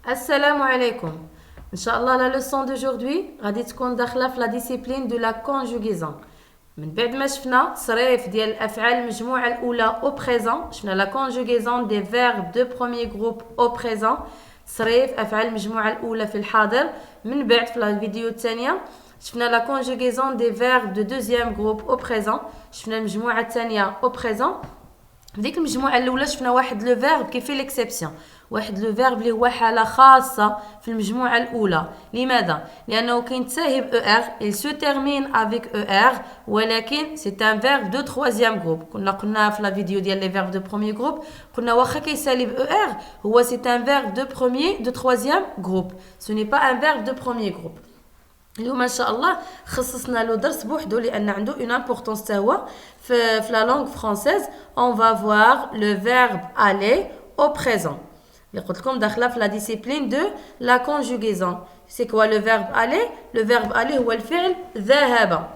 Assalamu alaikum. Inch'Allah, la leçon d'aujourd'hui غادي تكون داخله في la discipline de la conjugaison. من بعد ما شفنا تصريف ديال الافعال المجموعه الاولى au présent، شفنا la conjugaison des verbes de premier groupe au présent، تصريف افعال المجموعه الاولى في الحاضر. من بعد في الفيديو الثانيه شفنا la conjugaison des verbes de deuxième groupe au présent، شفنا المجموعه الثانيه au présent. في ديك المجموعه الاولى شفنا واحد لو فيرب كيف ليكسيبسيون، واحد لو فيرب اللي هو حاله خاصه في المجموعه الاولى. لماذا؟ لانه كينتهي ب ار، il se termine avec er، ولكن سي ان فيرب دو troisième groupe. قلنا في لا فيديو ديال لي فيرب دو بروميير جروب، قلنا واخا كيسالي ب ار هو سي ان فيرب دو بروميير دو troisième groupe، ce n'est pas un verbe de premier groupe. اليوم ان شاء الله خصصنا له درس بوحدو لان عنده اون امبورطونس حتى هو في لا لونغ فرونسيز. اون فا فوار لو فيرب aller au présent اللي قلت لكم داخله في لا ديسيبلين دو لا كونجوغيزون. سي كوا لو فيرب aller؟ لو فيرب aller هو الفعل ذهب.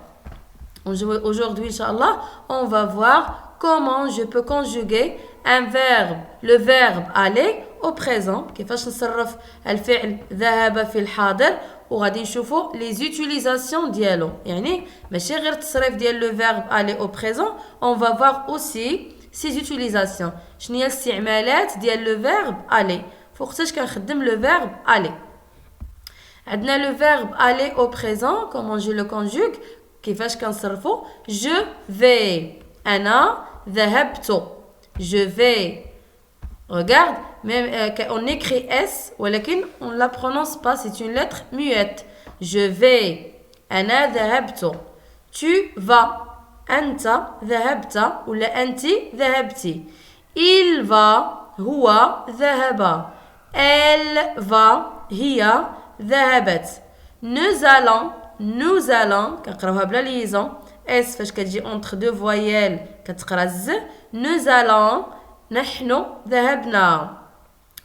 Aujourd'hui inchallah on va voir comment je peux conjuguer un verbe, le verbe aller au présent. كيفاش نصرف الفعل ذهب في الحاضر، وغادي نشوفوا لي زوتيليزاسيون ديالو. يعني ماشي غير التصريف ديال لو فيرب aller au présent، on va voir aussi ses utilisations. شنو هي الاستعمالات ديال لو فيرب aller، فوقتاش كنخدم لو فيرب aller. عندنا لو فيرب aller au présent، comment je le conjugue، كيفاش كنصرفو. je vais، انا ذهبت. je vais، regarde, même on écrit S ولكن on la prononce pas, c'est une lettre muette. je vais، أنا ذهبت. tu vas، أنت ذهبت ولا أنت ذهبتي. il va، هو ذهب. elle va، هي ذهبت. nous allons كنقراوها بلا ليزون. S فاش كتجي entre deux voyelles كتقرا ز. nous allons، نحن ذهبنا.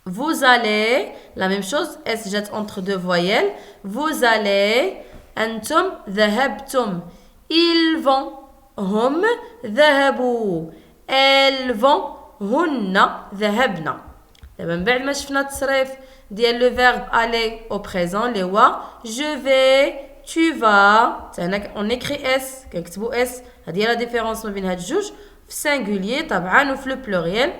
vous allez، la même chose، S جات entre deux voyelles. vous allez، أنتم ذهبتم. ils vont، هم ذهبوا. elles vont، هن ذهبنا. دابا من بعد ما شفنا التصريف ديال لو فيرب aller au présent اللي هو je vais، tu vas، هنا on écrit S، كنكتبوا S. هذه هي لا ديفيرونس ما بين هاد الجوج في singulier طبعا وفي لو pluriel.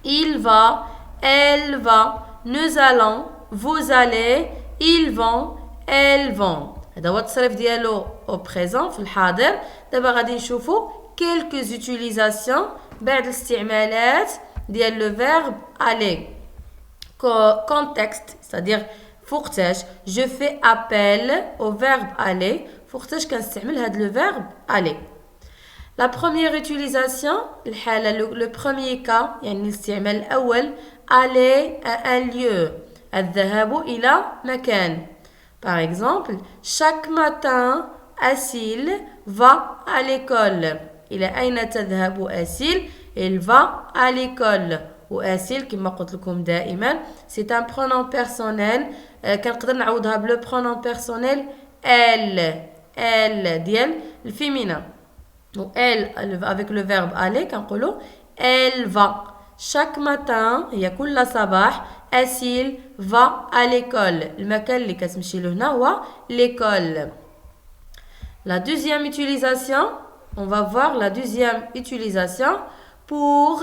il va، elle va، nous allons، vous allez، ils vont، elles vont. هذا هو التصريف ديالو au présent في الحاضر. دابا غادي نشوفوا quelques utilisations بعض الاستعمالات ديال لو فيرب aller. contexte، c'est-à-dire فوقتاش je fais appel au verbe aller، فوقتاش كنستعمل هاد لو فيرب aller. La première utilisation، الحالة le premier cas، يعني الاستعمال الأول، aller à un lieu، الذهاب إلى مكان. Par exemple، chaque matin Asil va à l'école. إلى أين تذهب أسيل؟ il va à l'école. وأسيل كما قلت لكم دائما c'est un pronom personnel. كنقدر نعوضها بلو pronom personnel elle ديال الفيمينا. و elle avec le verbe aller كنقولوا elle va. chaque matin هي كل صباح أسيل va à l'école. المكان اللي كتمشي له هنا هو l'école. La deuxième utilisation، on va voir la deuxième utilisation. pour،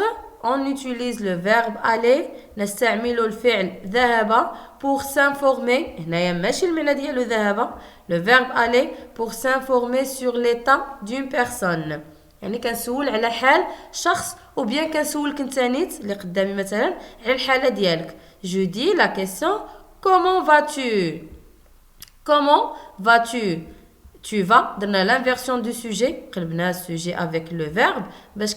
on utilise le verbe aller، نستعمل الفعل ذهب pour s'informer. هنايا ماشي المعنى ديالو ذهب، le verbe aller pour s'informer sur l'état d'une personne. يعني كنسول على حال شخص، ou bien كنسولك انت نيت اللي قدامي مثلا على الحالة ديالك. je dis la question comment vas-tu، comment vas-tu. tu vas، درنا l'inversion du sujet، قلبنا sujet avec le verbe باش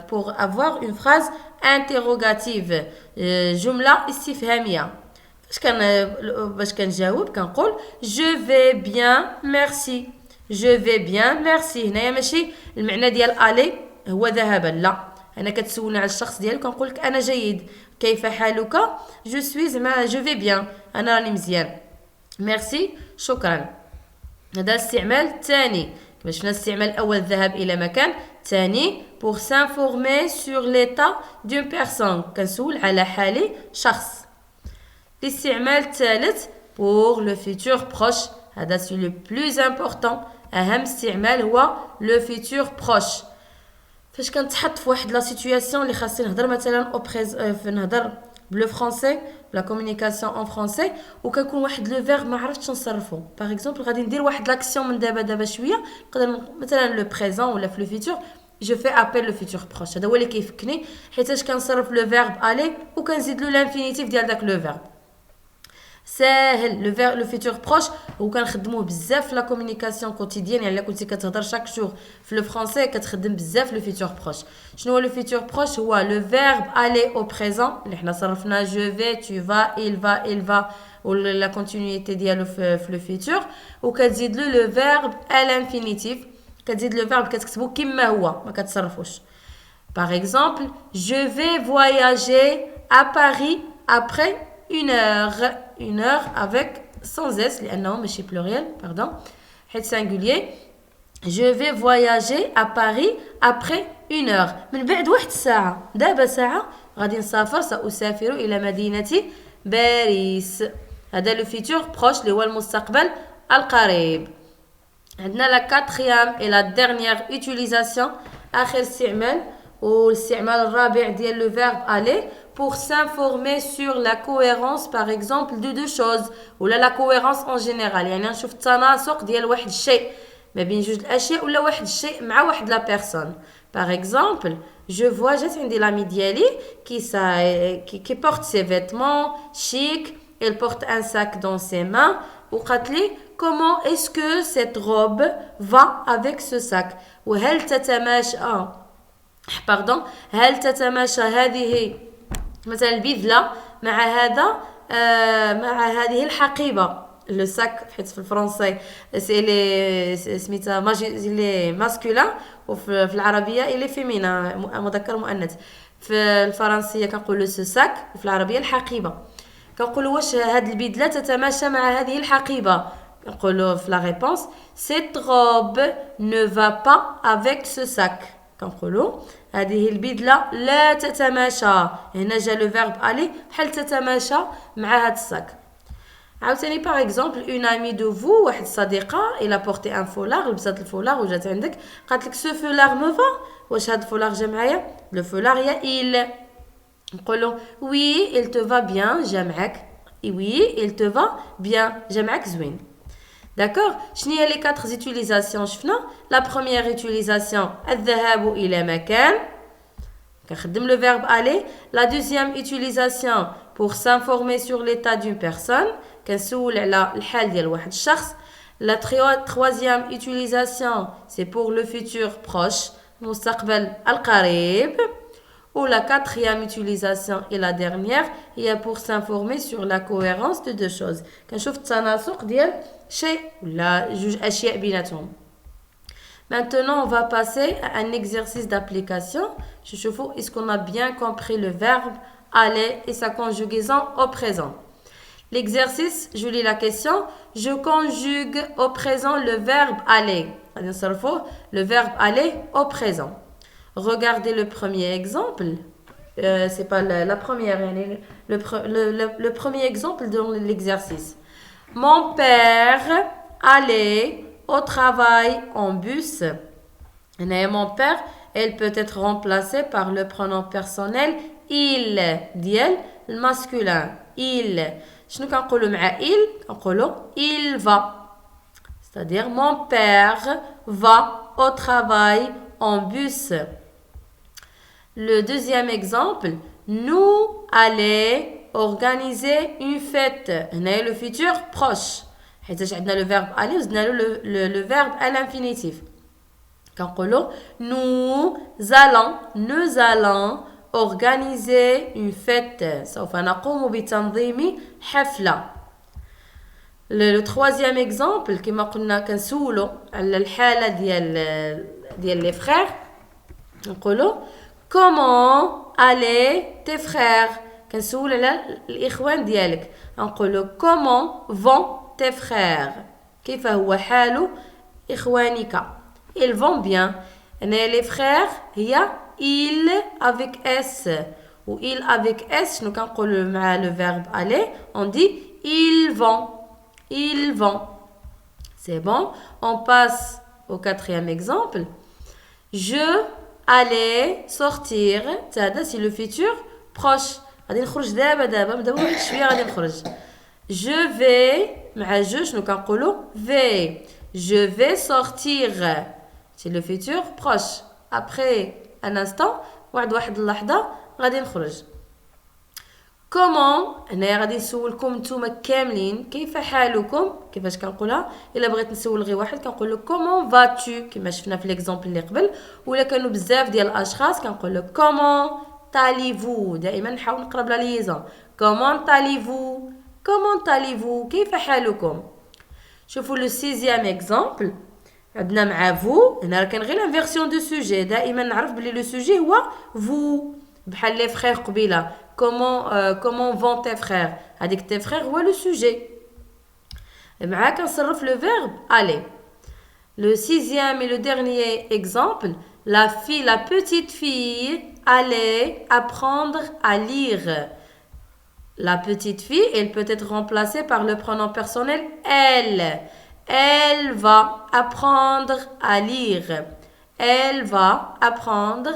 pour avoir une phrase interrogative، جملة استفهامية. باش كنجاوب كنقول je vais bien merci. je vais bien merci. هنايا ماشي المعنى ديال aller هو ذهبا، لا، انا كتسولني على الشخص ديالك كنقول لك انا جيد. كيف حالك؟ je suis زعما je vais bien، انا راني مزيان. merci، شكرا. هذا الاستعمال الثاني. كما شفنا الاستعمال الاول الذهاب الى مكان، ثاني pour s'informer sur l'état d'une personne، كنسول على حال شخص. الاستعمال الثالث pour le futur proche هذا c'est le plus important أهم استعمال هو le futur proche فاش كنتحط في واحد لا سيتوياسيون اللي خاصني نهضر مثلا نهضر بلو فرونسي لا كومونيكاسيون ان فرونسي وكيكون واحد لو فيرب ما عرفتش نصرفو باغ اكزومبل غادي ندير واحد لاكسيون من دابا شويه نقدر مثلا لو بريزون ولا في لو فيتور جو في ابل لو فيتور بروش هذا هو اللي كيفكني حيتاش كنصرف لو فيرب الي وكنزيد له لانفينيتيف ديال داك لو فيرب ساهل لو فيتور بروش وكنخدموه بزاف في لا كومونيكاسيون كوتيديان يعني الا كنتي كتهضر شاك جور في لو فرونسي كتخدم بزاف لو فيتور بروش شنو هو لو فيتور بروش هو لو فيرب الي او بريزون اللي حنا صرفنا جو في تو فا il va ولا لا كونتينيتي ديالو في لو فيتور وكتزيد له لو فيرب الانفينيتيف كتزيد لو فيرب كتكتبو كما هو ما كتصرفوش باغ اكزومبل جو في فواياجي ا باريس après une heure avec sans s لانه ماشي pluriel pardon حيت singulier je vais voyager à Paris après une heure من بعد واحد الساعه دابا ساعه غادي نسافر سأسافر الى مدينه باريس هذا لو فيتور بروش اللي هو المستقبل القريب عندنا لا كاتريام اي لا ديرنيير اوتيليزاسيون اخر استعمال والاستعمال الرابع ديال لو فيرب aller pour s'informer sur la cohérence par exemple de deux choses ولا la cohérence en général يعني نشوف التناسق ديال واحد الشيء ما بين جوج الاشياء ولا واحد الشيء مع واحد لا بيرسون par exemple je vois جات عندي لامي ديالي qui porte ses vêtements chic elle porte un sac dans ses mains وقالت لي comment est-ce que cette robe va avec ce sac وهل تتماشى هل تتماشى هذه مثلا البذله مع هذا مع هذه الحقيبه لو ساك حيت في الفرنسي سي لي سميتها لي ماسكولين وفي العربيه لي فيمينا مذكر مؤنث في الفرنسيه كنقولوا سو ساك وفي العربيه الحقيبه كنقولوا واش هاد البذله تتماشى مع هذه الحقيبه نقولوا في لا ريبونس cette robe ne va pas avec ce sac كنقولوا هذه البذله لا تتماشى هنا جا لو فيرب aller بحال تتماشى مع هاد الساك عاوتاني باغ اكزومبل اون امي دو فو واحد الصديقه الا بورتي ان فولار لبسات الفولار وجات عندك قالت لك سو فولار مو فا واش هاد الفولار جا معايا لو فولار يا il نقولوا وي il te va bien جا معاك وي il te va bien جا معاك زوين D'accord? شنو هي لي 4 utilisations شفنا لا بروميير utilisation الذهاب الى مكان كنخدم لو فيرب aller la deuxième utilisation pour s'informer sur l'état d'une personne كنسول على الحال ديال واحد الشخص la troisième utilisation c'est pour le futur proche المستقبل القريب ou la quatrième utilisation et la dernière هي pour s'informer sur la cohérence de deux choses كنشوف التناسق ديال شيء ولا جوج اشياء بيناتهم Maintenant on va passer à un exercice d'application نشوفوا est-ce qu'on a bien compris le verbe aller et sa conjugaison au présent L'exercice je lis la question je conjugue au présent le verbe aller غادي نصرفوا le verbe aller au présent Regardez le premier exemple. C'est pas la première, le premier exemple dans l'exercice. Mon père allait au travail en bus. Et mon père, elle peut être remplacée par le pronom personnel il, ديال le masculin. Il. شنو كنقولوا مع il كنقولوا il va. C'est-à-dire mon père va au travail en bus. Le deuxième exemple, nous allons organiser une fête. هنا le futur proche. حيت عندنا le verbe aller وزدنا له le verbe à l'infinitif. كنقولوا nous allons organiser une fête. سوف نقوم بتنظيم حفلة. Le troisième exemple كما قلنا كنسولوا على الحالة ديال les frères. نقولوا Comment allaient tes frères كنسول على الإخوان ديالك نقولوا comment vont tes frères كيف هو حال إخوانك ils vont bien هنا les frères هي il avec s ou il avec S, nous quand le verbe aller, on dit ils vont. Ils vont. C'est bon. On passe au quatrième exemple. Je allais sortir. C'est le futur proche. غادي نخرج دابا نبداو واحد شويه غادي نخرج. Je vais مع je شنو كنقولوا vais. Je vais sortir. C'est le futur proche. Après un instant واحد اللحظه غادي نخرج. كومون هنايا غادي نسولكم نتوما كاملين كيف حالكم كيفاش كنقولها الا بغيت نسول غير واحد كنقول له كومون فاتو كما شفنا في ليكزامبل اللي قبل ولا كانوا بزاف ديال الاشخاص كنقول له كومون تاليفو دائما نحاول نقرب لا ليزون كومون تاليفو كيف حالكم شوفوا لو سيزيام اكزامبل عندنا مع فو هنا كان غير ان فيرسيون دو سوجي دائما نعرف بلي لو سوجي هو فو بحال لي فخير قبيله comment vont tes frères هذيك tes frères هو لو سوجي معاك نصرف le verbe aller le sixième et le dernier exemple la petite fille allait apprendre à lire la petite fille elle peut être remplacée par le pronom personnel elle va apprendre à lire elle va apprendre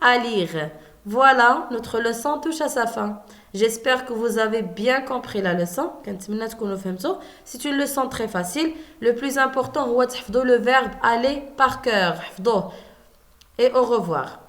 à lire. Voilà, notre leçon touche à sa fin. J'espère que vous avez bien compris la leçon. C'est une leçon très facile. Le plus important, c'est le verbe aller par cœur. Et au revoir.